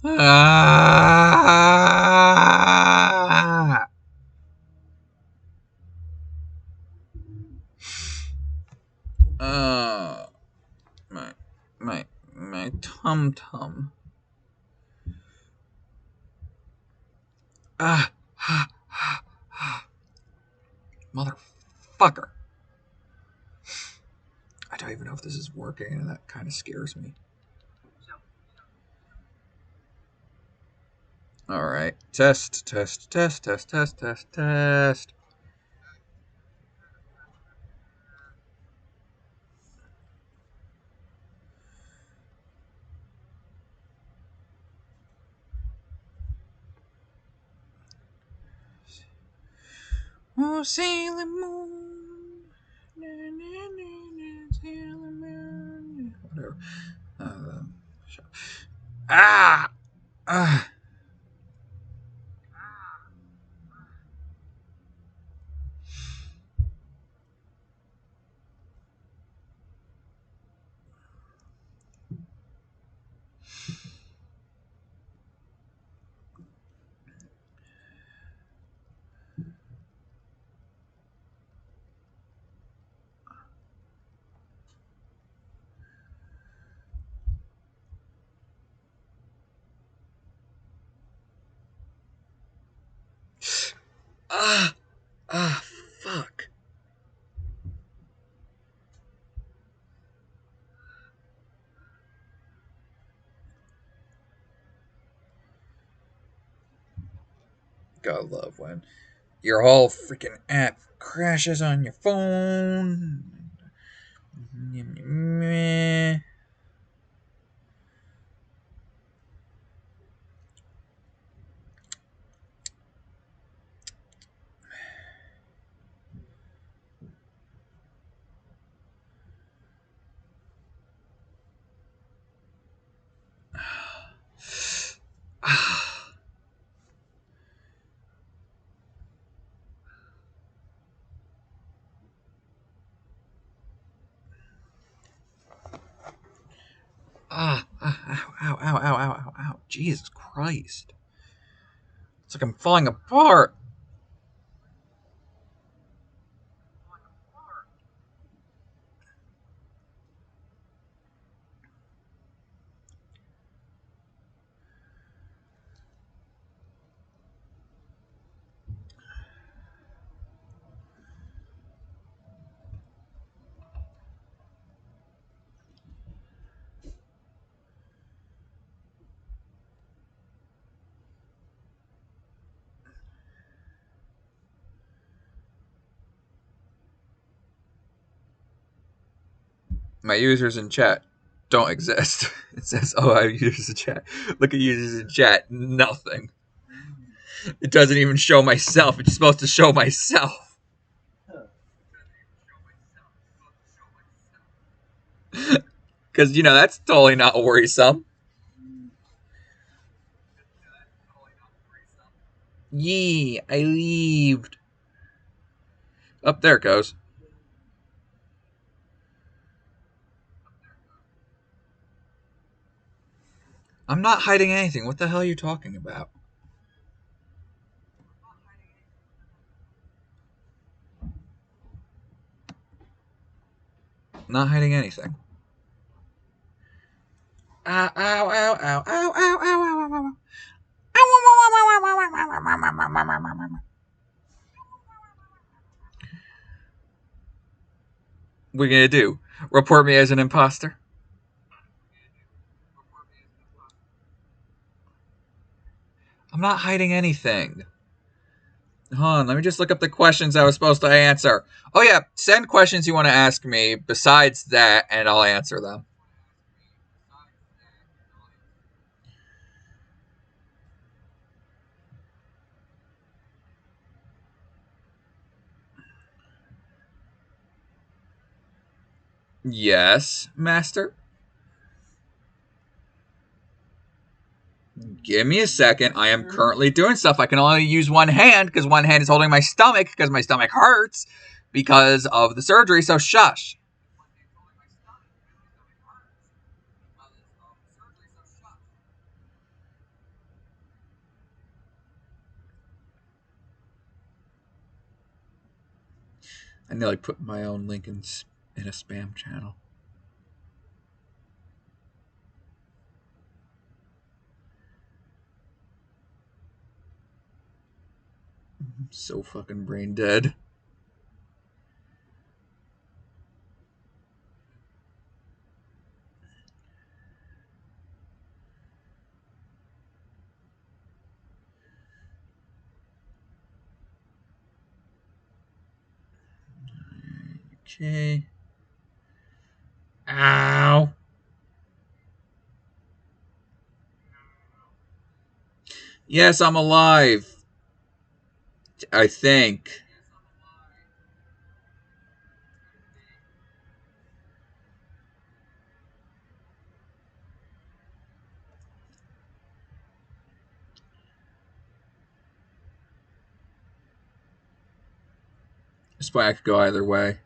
Ah! My tum-tum. Ah! Motherfucker. I don't even know if this is working, and that kind of scares me. All right. Test, test, test, test, test, test, test. Oh, Sailor Moon. Na, na, na, na, Sailor Moon. Whatever. Ah! Ah! Ah! Ah! Fuck. Gotta love when your whole freaking app crashes on your phone. Meh. Ow, ow, ow, ow, ow, ow. Jesus Christ. It's like I'm falling apart. My users in chat don't exist. It says, oh, I have users in chat. Look at users in chat. Nothing. It doesn't even show myself. It's supposed to show myself. Because, you know, that's totally not worrisome. Yee, I leaved. Up there it goes. I'm not hiding anything. What the hell are you talking about? Not hiding anything. Ow, ow, ow, ow, ow, ow, ow, ow, ow, ow. What are you gonna do? Report me as an imposter? I'm not hiding anything. Hold on, let me just look up the questions I was supposed to answer. Oh yeah, send questions you want to ask me besides that, and I'll answer them. Yes, master. Give me a second. I am currently doing stuff. I can only use one hand because one hand is holding my stomach because my stomach hurts because of the surgery. So shush. I nearly put my own link in a spam channel. I'm so fucking brain dead. Okay. Ow. Yes, I'm alive. I think. This way I could go either way.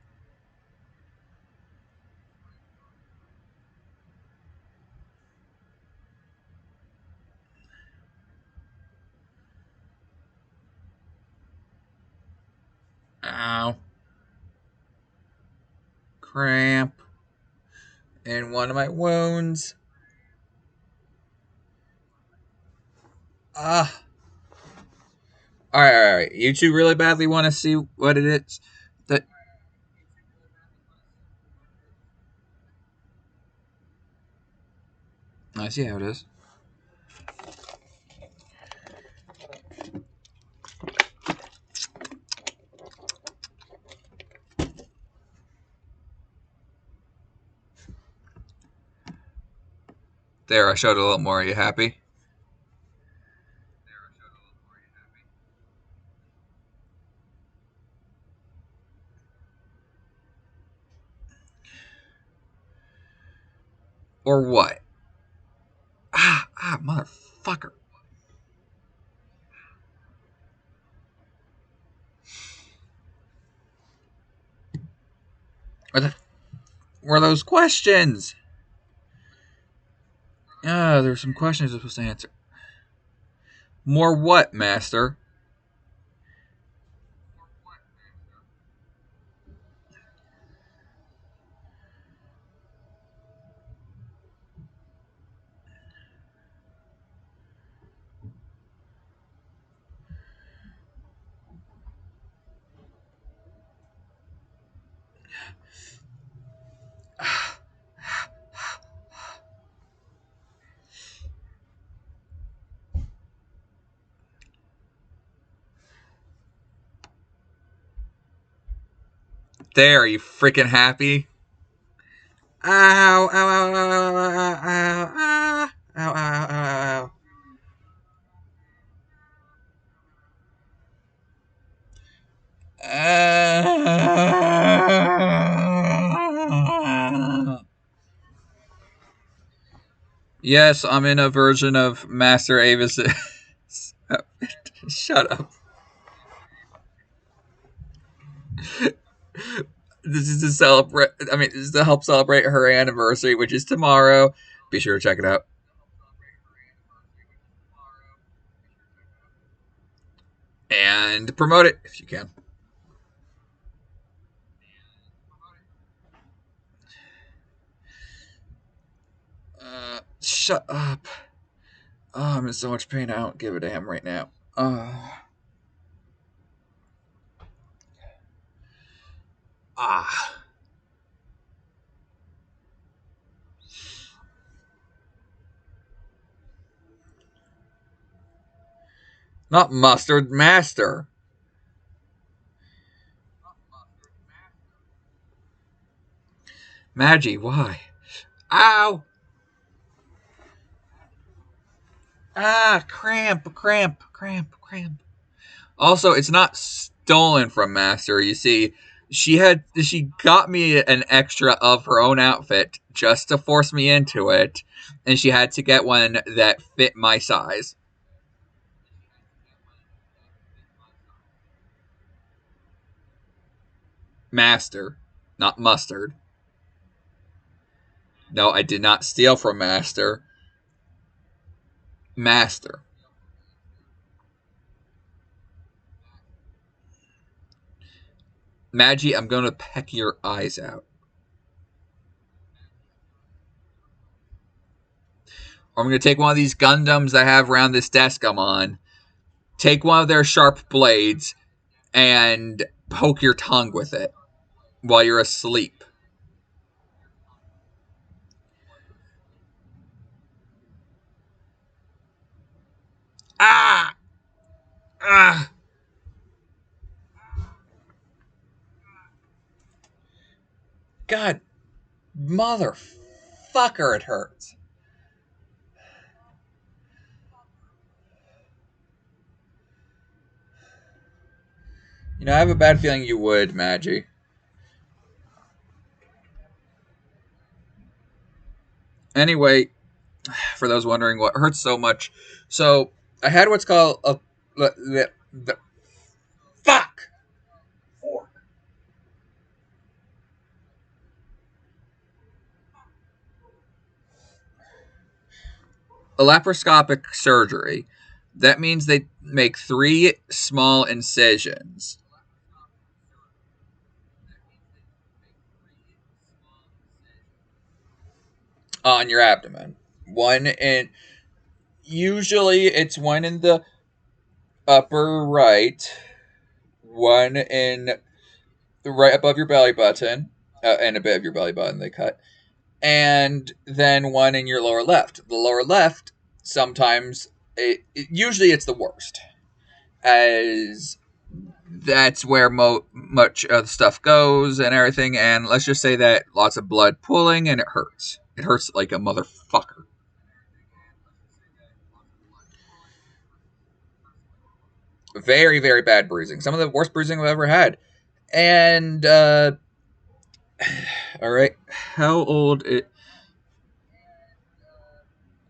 Ow. Cramp in one of my wounds. Ah. Alright. You two really badly want to see what it is? That. I see how it is. There, I showed a little more. Are you happy? Or what? Motherfucker. What were those questions? There's some questions I'm supposed to answer. More what, Master? There, are you freaking happy? Ow, ow, ow, ow, ow, ow, ow, ow, ow, ow, ow. Yes, I'm in a version of Master Avis. Shut up. This is to celebrate. This is to help celebrate her anniversary, which is tomorrow. Be sure to check it out. And promote it if you can. Shut up. Oh, I'm in so much pain. I don't give a damn right now. Ah. Not mustard, master. Maggie, why? Ow! Cramp. Also, it's not stolen from Master. You see, she got me an extra of her own outfit just to force me into it, and she had to get one that fit my size. Master, not mustard. No, I did not steal from Master. Master. Maggie, I'm going to peck your eyes out. Or I'm going to take one of these Gundams I have around this desk I'm on, take one of their sharp blades, and poke your tongue with it while you're asleep. Ah! Ah! God, motherfucker, it hurts. You know, I have a bad feeling you would, Maggie. Anyway, for those wondering what hurts so much, so I had what's called a the fuck a laparoscopic surgery. That means they make 3 small incisions on your abdomen. One in usually it's one in the upper right, one in right above your belly button, and a bit of your belly button they cut, and then one in your lower left. The lower left sometimes usually it's the worst, as that's where much of the stuff goes and everything. And let's just say that lots of blood pooling and it hurts. It hurts like a motherfucker. Very, very bad bruising. Some of the worst bruising I've ever had. And all right, how old?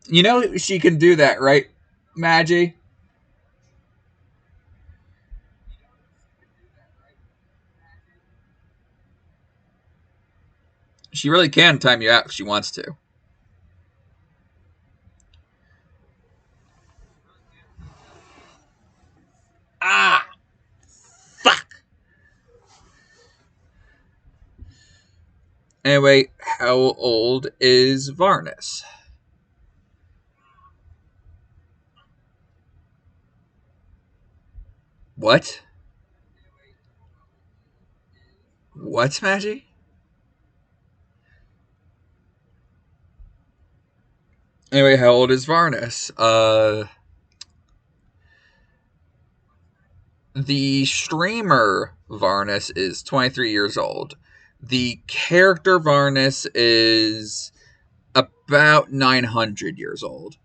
You know she can do that, right, Maggie? She really can time you out if she wants to. Ah, fuck. Anyway, how old is Varnas? What? What, Maggie? Anyway, how old is Varnas? The streamer Varnas is 23 years old. The character Varnas is about 900 years old.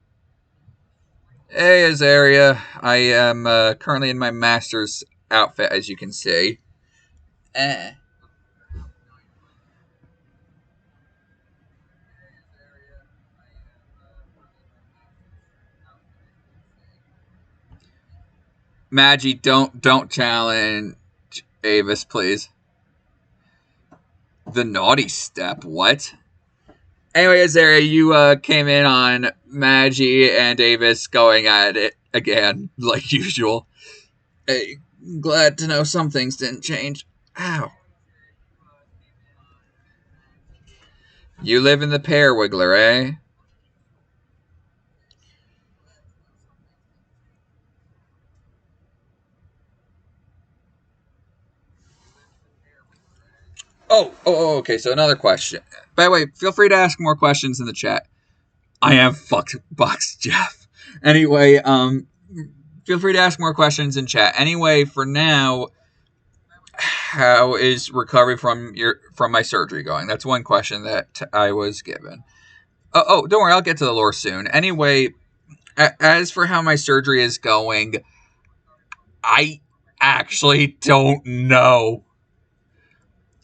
Hey, Azaria. I am currently in my master's outfit, as you can see. Eh. Maggie, don't challenge Avis, please. The naughty step. What? Anyway, Azaria, you came in on Maggie and Avis going at it again, like usual. Hey, glad to know some things didn't change. Ow. You live in the pear wiggler, eh? Okay. So another question. By the way, feel free to ask more questions in the chat. I am fucked box Jeff. Anyway, feel free to ask more questions in chat. Anyway, for now, how is recovery from my surgery going? That's one question that I was given. Don't worry, I'll get to the lore soon. Anyway, as for how my surgery is going, I actually don't know.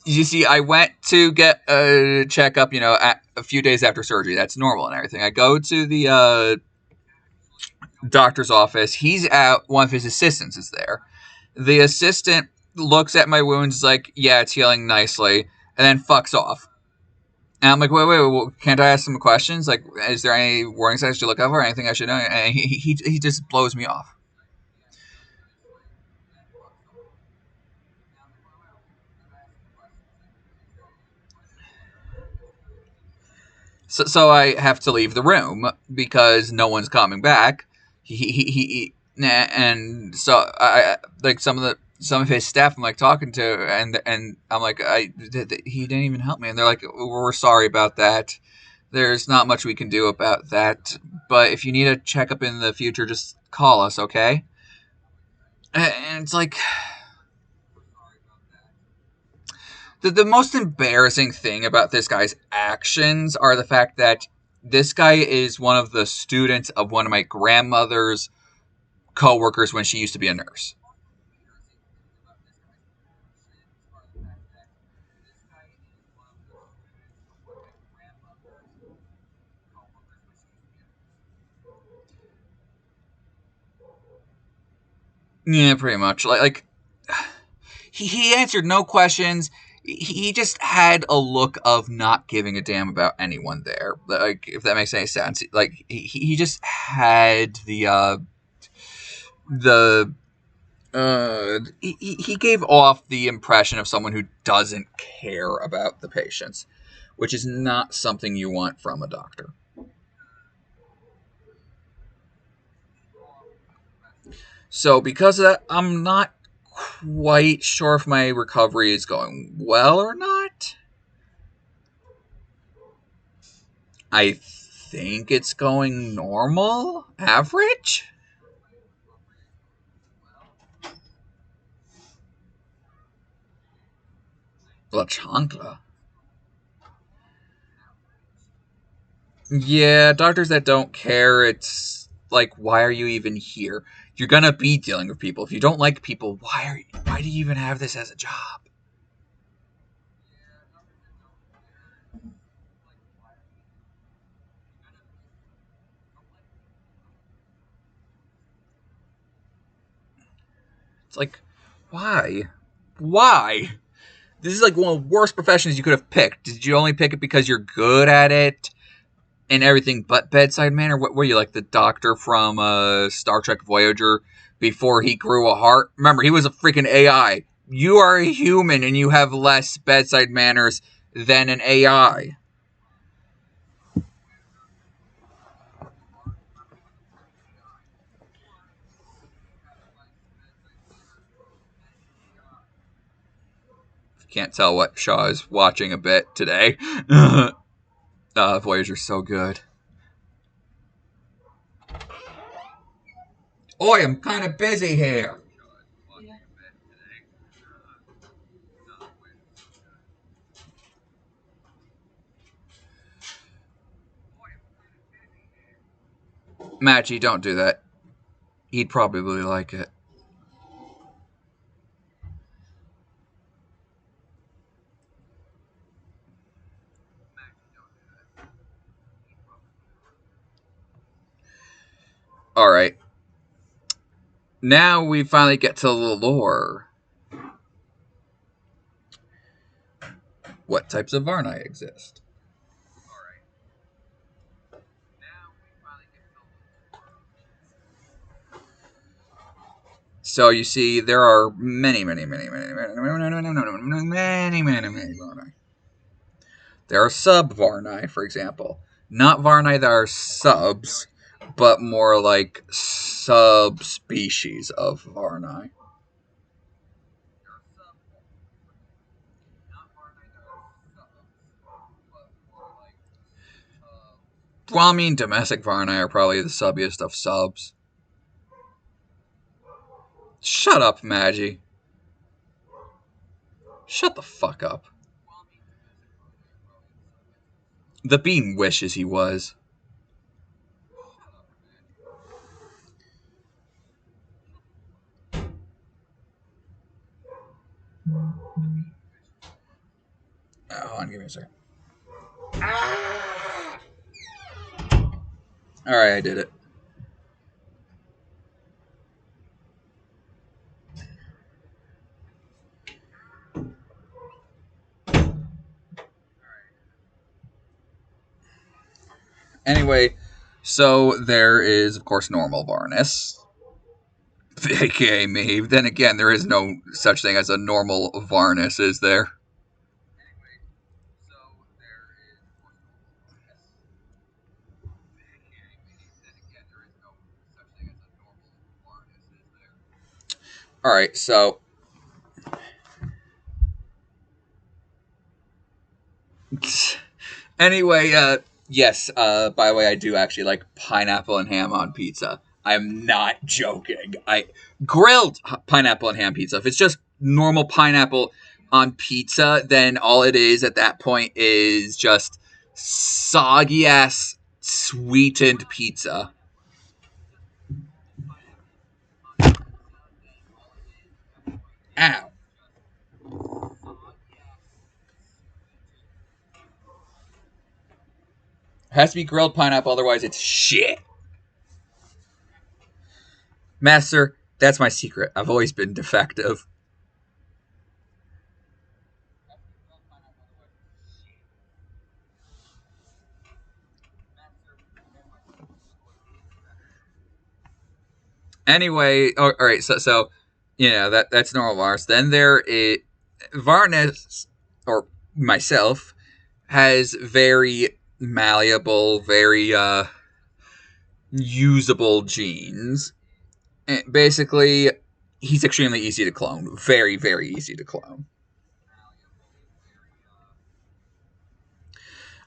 You see, I went to get a checkup, a few days after surgery. That's normal and everything. I go to the doctor's office. He's out. One of his assistants is there. The assistant looks at my wounds like, yeah, it's healing nicely, and then fucks off. And I'm like, wait, can't I ask some questions? Like, is there any warning signs to look out for, or anything I should know? And he just blows me off. So I have to leave the room because no one's coming back. And so I like some of his staff I'm like talking to, and I'm like, he didn't even help me, and they're like, we're sorry about that. There's not much we can do about that, but if you need a checkup in the future, just call us, okay? And it's like, the most embarrassing thing about this guy's actions are the fact that this guy is one of the students of one of my grandmother's co-workers when she used to be a nurse. Yeah, pretty much. Like he answered no questions. He just had a look of not giving a damn about anyone there. Like, if that makes any sense. Like, he just had the he gave off the impression of someone who doesn't care about the patients, which is not something you want from a doctor. So because of that, I'm not quite sure if my recovery is going well or not. I think it's going normal, average. La chancla. Yeah, doctors that don't care, it's like, why are you even here? You're gonna be dealing with people. If you don't like people, why do you even have this as a job? It's like, why? Why? This is like one of the worst professions you could have picked. Did you only pick it because you're good at it and everything but bedside manner? What were you, like the doctor from Star Trek Voyager before he grew a heart? Remember, he was a freaking AI. You are a human and you have less bedside manners than an AI. Can't tell what Shaw is watching a bit today. Voyager's so good. Oi, I'm kind of busy here. Matchy, don't do that. He'd probably like it. Alright. Now we finally get to the lore. What types of Varna exist? So you see, there are many Varna. There are sub-Varni, for example. Not Varni that are subs, but more like subspecies of Varni. Well, I mean, domestic Varni are probably the subbiest of subs. Shut up, Maggie. Shut the fuck up. The bean wishes he was. Hold on, give me a second. Alright, I did it. Anyway, so there is, of course, normal Varnus. AKA me. Then again, there is no such thing as a normal Varnus, is there? All right, so anyway, yes, by the way, I do actually like pineapple and ham on pizza. I'm not joking. I grilled pineapple and ham pizza. If it's just normal pineapple on pizza, then all it is at that point is just soggy ass sweetened pizza. Ow. It has to be grilled pineapple, otherwise it's shit. Master, that's my secret. I've always been defective. Anyway, all right, so yeah, that's normal Varnas. Then there is Varnas, or myself, has very malleable, very usable genes. Basically, he's extremely easy to clone. Very, very easy to clone.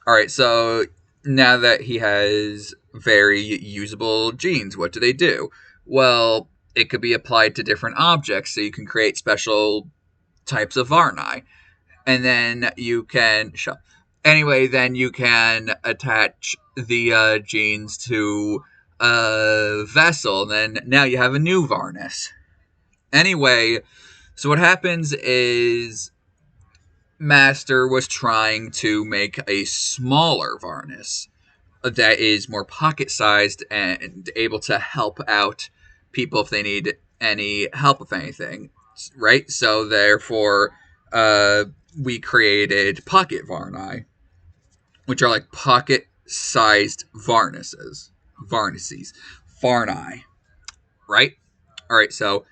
All right, so now that he has very usable genes, what do they do? Well, it could be applied to different objects, so you can create special types of varni. And then you can anyway, then you can attach the genes to a vessel, and then now you have a new Varnas. Anyway, so what happens is Master was trying to make a smaller Varnas that is more pocket sized and able to help out people if they need any help with anything, right? So therefore, we created pocket varni, which are like pocket sized varnices, varni, right? All right. So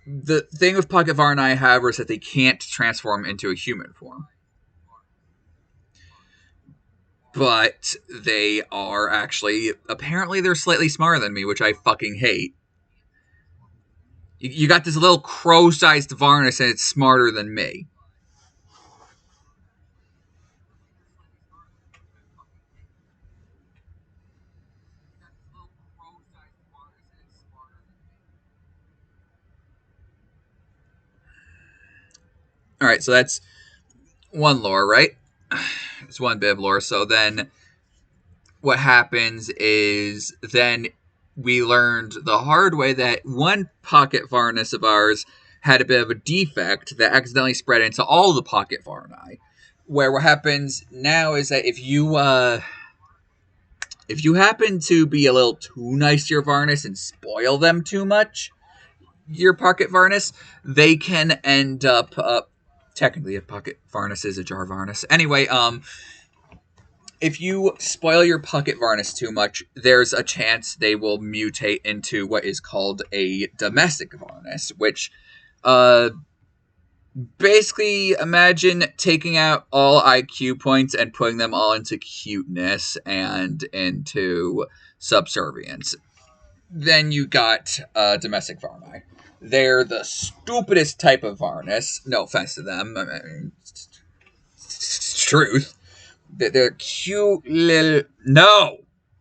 the thing with pocket varni, however, is that they can't transform into a human form. But they are actually, apparently they're slightly smarter than me, which I fucking hate. You got this little crow-sized Varnas and it's smarter than me. Alright, so that's one lore, right? It's one bit of lore. So then what happens is then we learned the hard way that one pocket Varnas of ours had a bit of a defect that accidentally spread into all the pocket Varni. Where what happens now is that if you happen to be a little too nice to your Varnas and spoil them too much, your pocket Varnas, they can end up technically a pocket Varnas is a jar Varnas. Anyway, if you spoil your pocket Varnas too much, there's a chance they will mutate into what is called a domestic Varnas, which basically imagine taking out all IQ points and putting them all into cuteness and into subservience. Then you got domestic Varni. They're the stupidest type of Varnas. No offense to them. I mean, it's truth. They're cute little. No!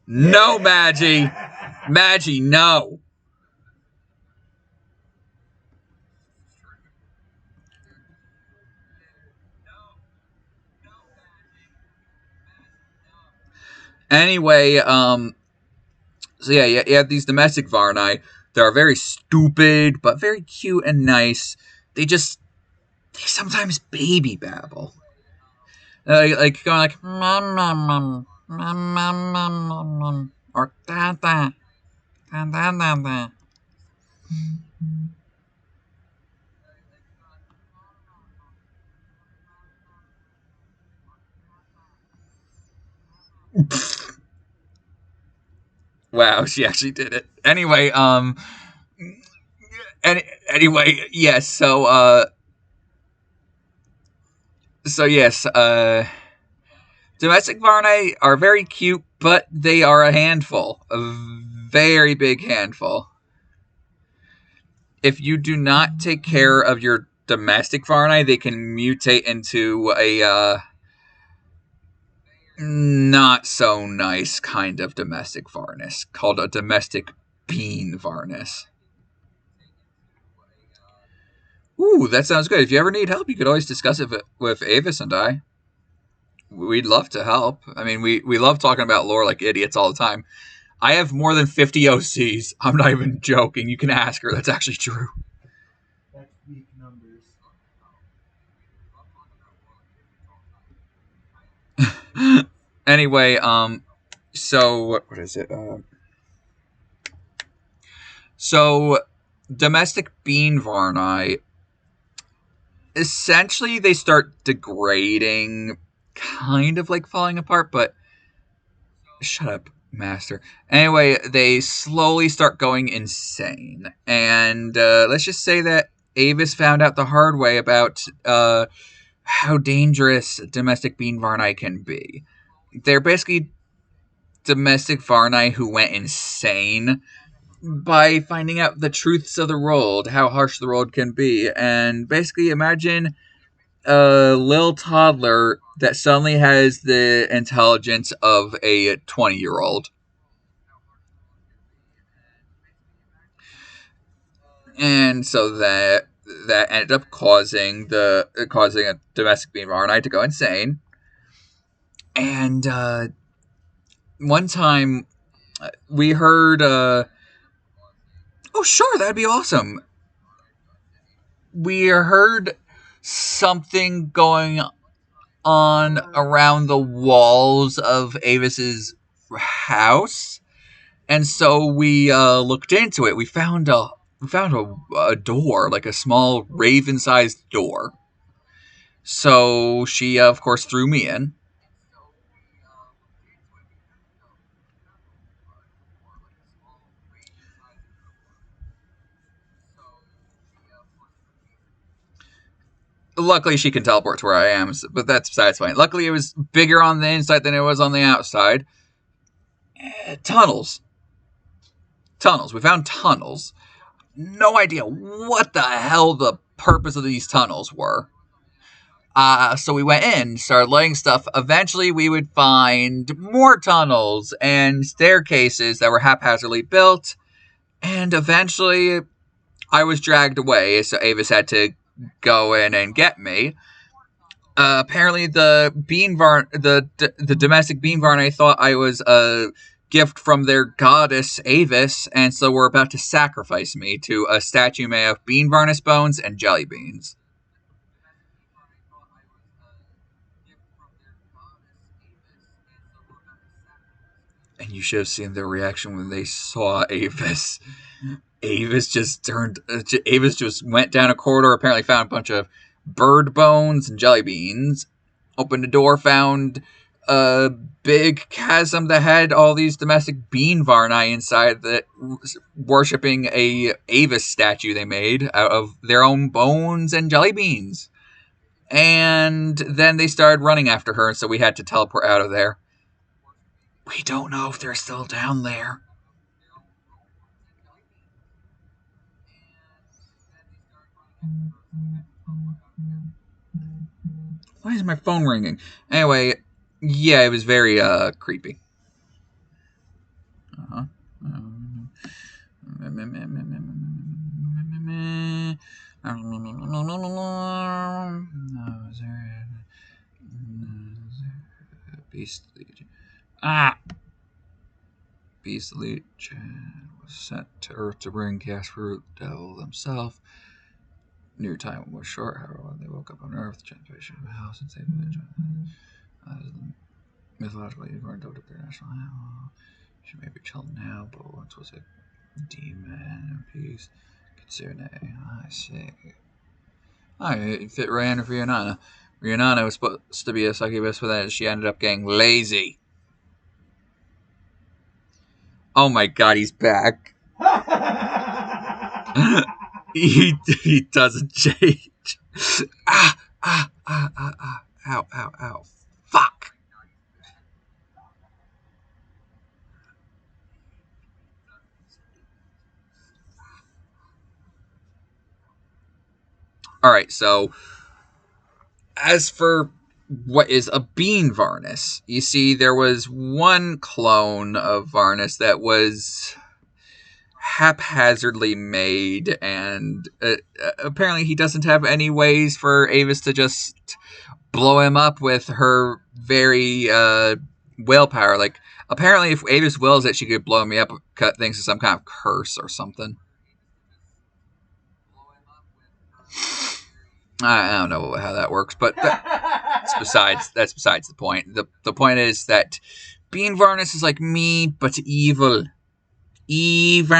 No, Maggie! Maggie, no! Anyway, so yeah, you have these domestic Varni that are very stupid, but very cute and nice. They sometimes baby babble. Like going like, mom, mom, mom, mom, mom, mom, mom, mom, or da, da, da, da, da, da. Wow, she actually did it. Anyway, anyway, yes. So yes, domestic Varni are very cute, but they are a handful, a very big handful. if you do not take care of your domestic varni, they can mutate into a not so nice kind of domestic varnis called a domestic bean varnis. Ooh, that sounds good. If you ever need help, you could always discuss it with Avis and I. We'd love to help. I mean, we love talking about lore like idiots all the time. I have more than 50 OCs. I'm not even joking. You can ask her. That's actually true. That's weak numbers. Anyway, so what is it? So domestic bean varni, essentially they start degrading, kind of like falling apart, but shut up, master. Anyway, they slowly start going insane, and let's just say that Avis found out the hard way about how dangerous domestic bean varni can be. They're basically domestic varni who went insane by finding out the truths of the world, how harsh the world can be, and basically imagine a little toddler that suddenly has the intelligence of a 20-year-old. And so that ended up causing a domestic bean varni to go insane. And one time we heard, oh sure, that'd be awesome. We heard something going on around the walls of Avis's house, and so we looked into it. We found a door, like a small raven-sized door. So she, of course, threw me in. Luckily, she can teleport to where I am, but that's besides the point. Luckily, it was bigger on the inside than it was on the outside. Tunnels. Tunnels. We found tunnels. No idea what the hell the purpose of these tunnels were. So we went in, started lighting stuff. Eventually, we would find more tunnels and staircases that were haphazardly built. And eventually, I was dragged away, so Avis had to go in and get me. Apparently, the domestic bean varn, thought I was a gift from their goddess Avis, and so were about to sacrifice me to a statue made of bean varnish bones and jelly beans. And you should have seen their reaction when they saw Avis. Avis just went down a corridor, apparently found a bunch of bird bones and jelly beans, opened the door, found a big chasm that had all these domestic bean varni inside that worshipping a Avis statue they made out of their own bones and jelly beans. And then they started running after her, so we had to teleport out of there. We don't know if they're still down there. Why is my phone ringing? Anyway, yeah, it was very creepy. Uh-huh. Beastly. Beastly Chad was sent to Earth to bring Casper the Devil himself. New time was short, however, when they woke up on Earth, Chad patient of the house and saved the mythological unicorn dove up their national animal. She may be killed now, but once was a demon in peace. Kitsune, I see. It fit right under Rionana. Rionana was supposed to be a succubus, but then she ended up getting lazy. Oh my god, he's back. he doesn't change. Ow, ow, ow. Fuck. All right, so as for what is a bean Varnas, you see, there was one clone of Varnas that was haphazardly made, and apparently he doesn't have any ways for Avis to just blow him up with her very willpower. Like, apparently, if Avis wills it, she could blow me up, cut things to some kind of curse or something. I don't know how that works, but that's besides the point. The point is that Bean Varnas is like me, but evil. Evil.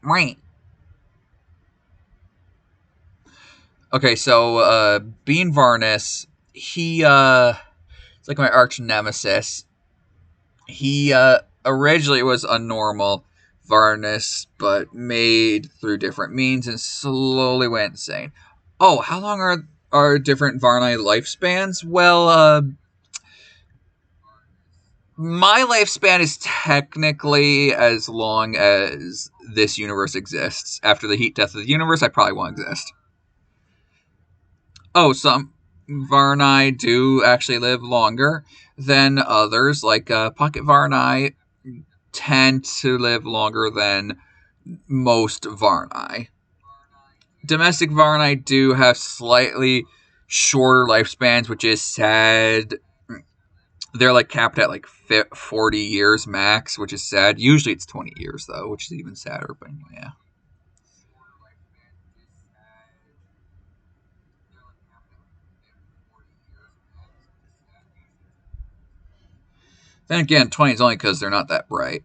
Right. Okay, so Bean Varnas, he it's like my arch nemesis. He originally was a normal Varnas, but made through different means and slowly went insane. Oh, how long are different Varnai lifespans? Well, my lifespan is technically as long as this universe exists. After the heat death of the universe, I probably won't exist. Oh, some Varnai do actually live longer than others. Like Pocket Varnai tend to live longer than most Varnai. Domestic Varnai do have slightly shorter lifespans, which is sad. They're like capped at like 40 years max, which is sad. Usually it's 20 years though, which is even sadder. But yeah. Then again, 20 is only because they're not that bright.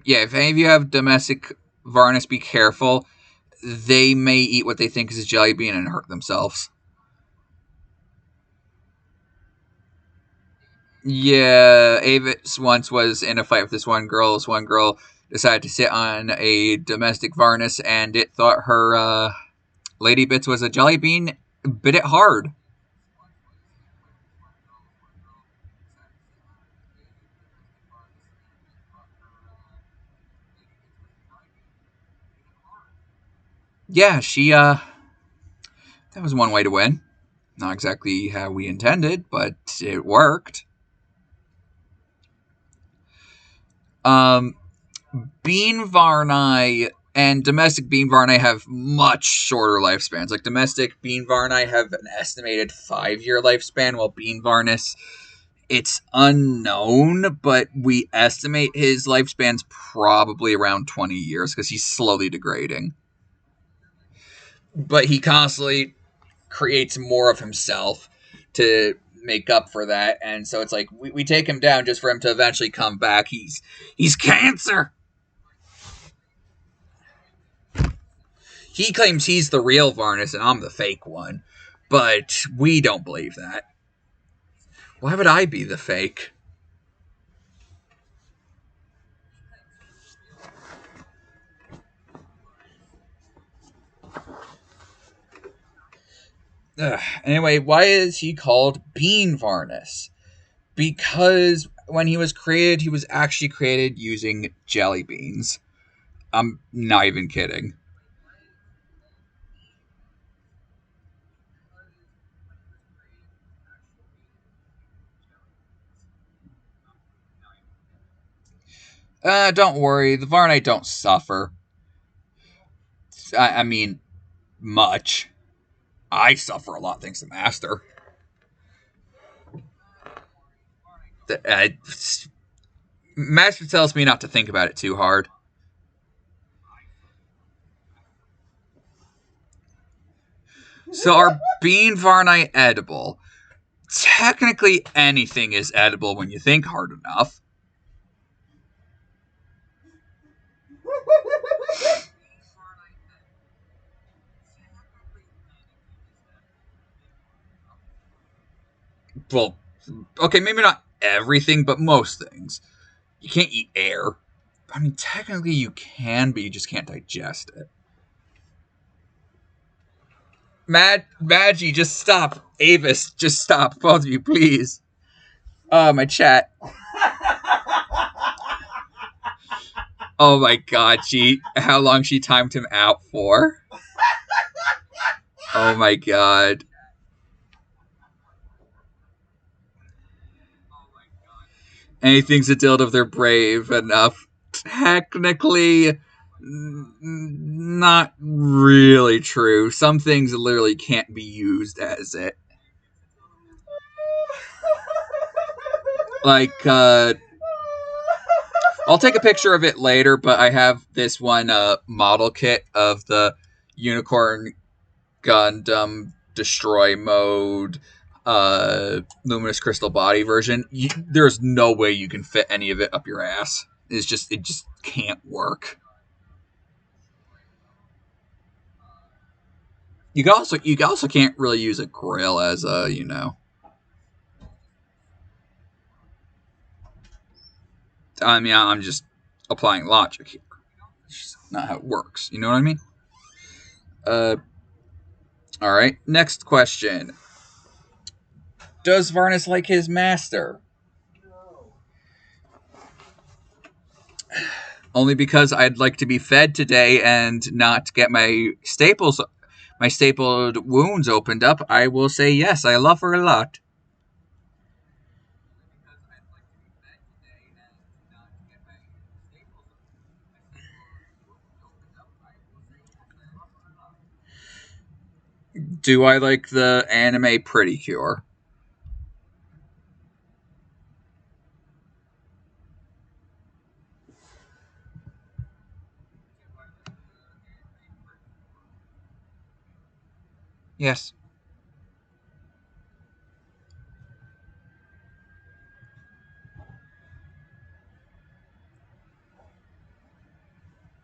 Yeah, if any of you have domestic Varnas, be careful. They may eat what they think is a jelly bean and hurt themselves. Yeah, Avis once was in a fight with this one girl. This one girl decided to sit on a domestic Varnas, and it thought her lady bits was a jelly bean, bit it hard. Yeah, she that was one way to win. Not exactly how we intended, but it worked. Um, Bean Varnai and domestic Bean Varnai have much shorter lifespans. Like domestic Bean Varnai have an estimated 5-year lifespan, while Bean Varnas, it's unknown, but we estimate his lifespan's probably around 20 years because he's slowly degrading. But he constantly creates more of himself to make up for that, and so it's like we take him down just for him to eventually come back. He's cancer. He claims he's the real Varnas and I'm the fake one, but we don't believe that. Why would I be the fake? Ugh. Anyway, why is he called Bean Varnas? Because when he was created, he was actually created using jelly beans. I'm not even kidding. Don't worry, the Varnite don't suffer. I mean, much. I suffer a lot thanks to Master. Uh, Master tells me not to think about it too hard. So are bean Varnite edible? Technically, anything is edible when you think hard enough. Well, okay, maybe not everything, but most things. You can't eat air. I mean, technically you can, but you just can't digest it. Maggie, just stop. Avis, just stop. Both of you, please. My chat. Oh my god, how long she timed him out for? Oh my god. Anything's a dildo if they're brave enough. Technically, not really true. Some things literally can't be used as it. Like, I'll take a picture of it later, but I have this one model kit of the Unicorn Gundam Destroy Mode Luminous Crystal Body version. There's no way you can fit any of it up your ass. It just can't work. You also can't really use a grill as a, I mean, I'm just applying logic here. It's just not how it works. You know what I mean? All right. Next question. Does Varnas like his master? No. Only because I'd like to be fed today and not get my stapled wounds opened up. I will say yes. I love her a lot. Do I like the anime Pretty Cure? Yes.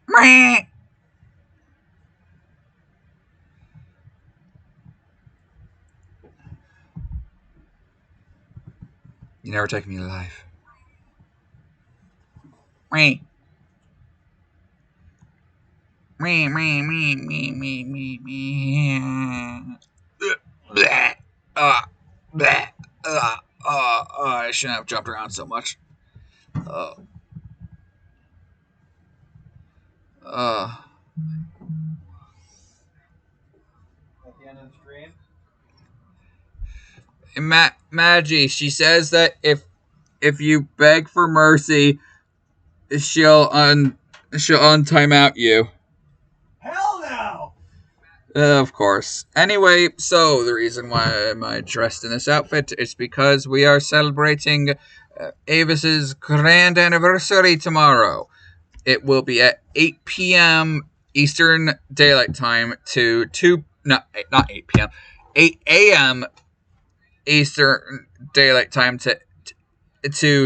Meh. You never take me alive. Meh. Meh, meh, meh, meh, meh, meh, meh. Bleh. Bleh. I shouldn't have jumped around so much. Uh, uh. At the end of the stream? Maggie, she says that if you beg for mercy, she'll untime out you. Hell no! Of course. Anyway, so the reason why am I dressed in this outfit is because we are celebrating Avis's grand anniversary tomorrow. It will be at 8 p.m. Eastern Daylight Time to 2... not 8 p.m. 8 a.m. Eastern Daylight Time to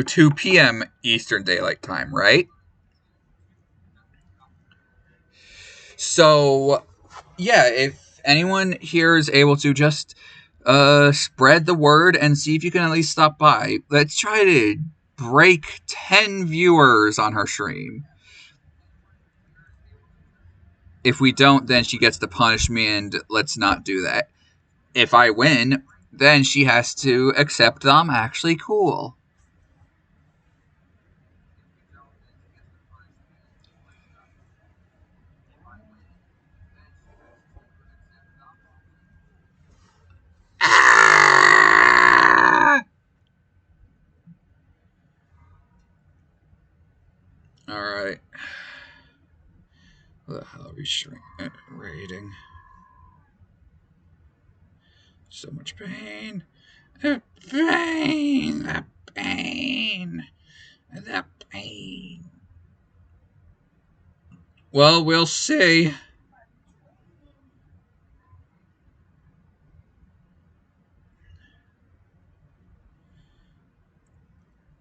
2 p.m. Eastern Daylight Time, right? So, yeah, if anyone here is able to just spread the word and see if you can at least stop by. Let's try to break 10 viewers on her stream. If we don't, then she gets to punish me, and let's not do that. If I win, then she has to accept that I'm actually cool. Ah! Alright. What the hell are we rating? So much pain. The pain. The pain. The pain. Well, we'll see.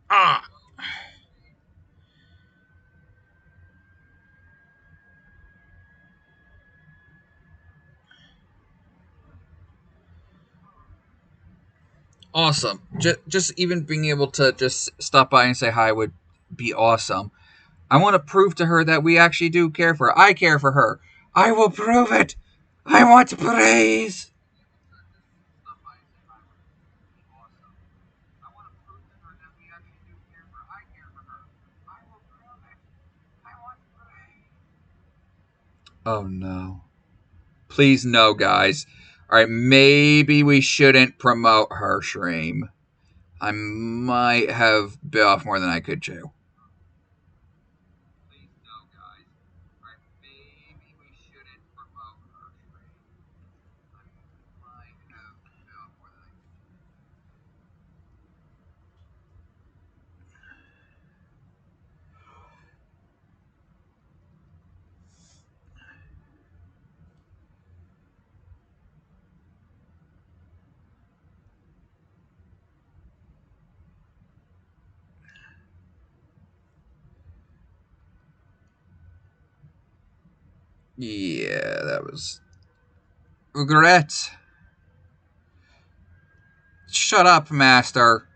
Ah! Awesome. Just even being able to just stop by and say hi would be awesome. I want to prove to her that we actually do care for her. I care for her. I will prove it. I want praise. Oh no. Please no, guys. Alright, maybe we shouldn't promote her, Shreem. I might have bit off more than I could chew. Yeah, that was regret. Shut up, Master.